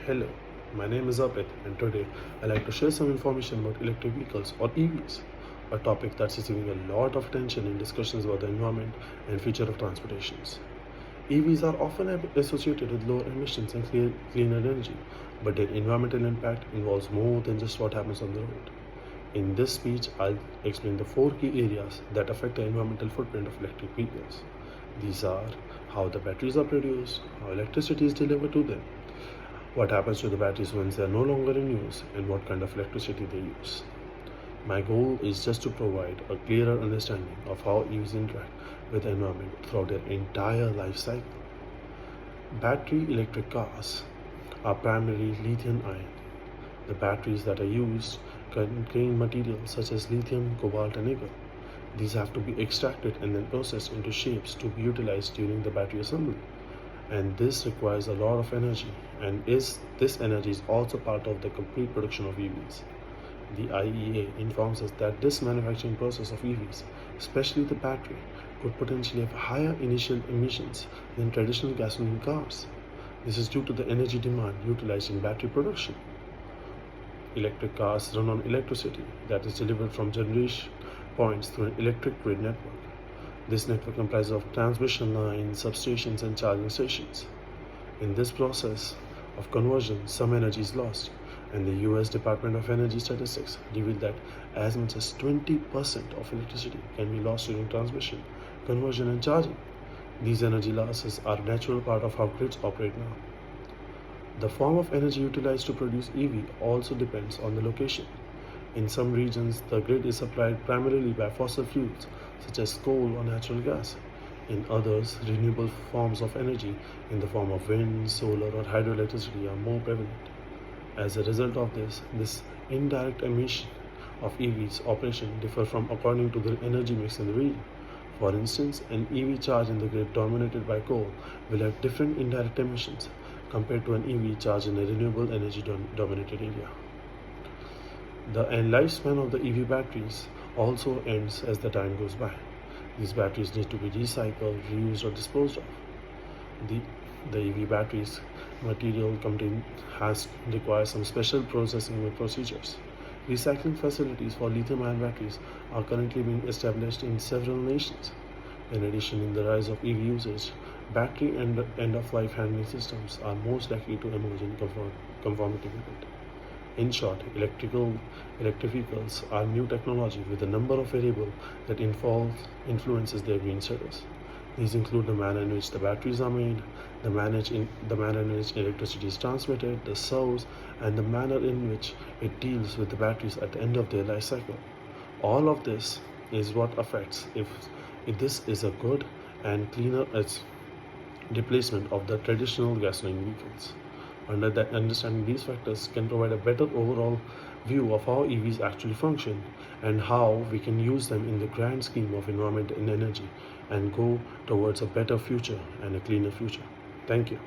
Hello, my name is Abid, and today I'd like to share some information about electric vehicles or EVs, a topic that's receiving a lot of attention in discussions about the environment and future of transportations. EVs are often associated with lower emissions and cleaner energy, but their environmental impact involves more than just what happens on the road. In this speech, I'll explain the four key areas that affect the environmental footprint of electric vehicles. These are how the batteries are produced, how electricity is delivered to them, what happens to the batteries once they are no longer in use, and what kind of electricity they use. My goal is just to provide a clearer understanding of how EVs interact with the environment throughout their entire life cycle. Battery electric cars are primarily lithium ion. The batteries that are used contain materials such as lithium, cobalt, and nickel. These have to be extracted and then processed into shapes to be utilized during the battery assembly. And this requires a lot of energy, and this energy is also part of the complete production of EVs. The IEA informs us that this manufacturing process of EVs, especially the battery, could potentially have higher initial emissions than traditional gasoline cars. This is due to the energy demand utilized in battery production. Electric cars run on electricity that is delivered from generation points through an electric grid network. This network comprises of transmission lines, substations, and charging stations. In this process of conversion, some energy is lost, and the US Department of Energy statistics reveal that as much as 20% of electricity can be lost during transmission, conversion, and charging. These energy losses are a natural part of how grids operate now. The form of energy utilized to produce EV also depends on the location. In some regions, the grid is supplied primarily by fossil fuels, such as coal or natural gas. In others, renewable forms of energy in the form of wind, solar, or hydroelectricity are more prevalent. As a result of this indirect emission of EVs operation differ from according to the energy mix in the region. For instance, an EV charge in the grid dominated by coal will have different indirect emissions compared to an EV charge in a renewable energy dominated area. The lifespan of the EV batteries also ends as the time goes by. These batteries need to be recycled, reused, or disposed of. The EV batteries material requires some special processing procedures. Recycling facilities for lithium-ion batteries are currently being established in several nations. In addition, in the rise of EV usage, battery and end-of-life handling systems are most likely to emerge in conformity with it. In short, electric vehicles are new technology with a number of variables that influences their green status. These include the manner in which the batteries are made, the manner in which electricity is transmitted, the source, and the manner in which it deals with the batteries at the end of their life cycle. All of this is what affects if this is a good and cleaner replacement of the traditional gasoline vehicles. Understanding these factors can provide a better overall view of how EVs actually function and how we can use them in the grand scheme of environment and energy and go towards a better future and a cleaner future. Thank you.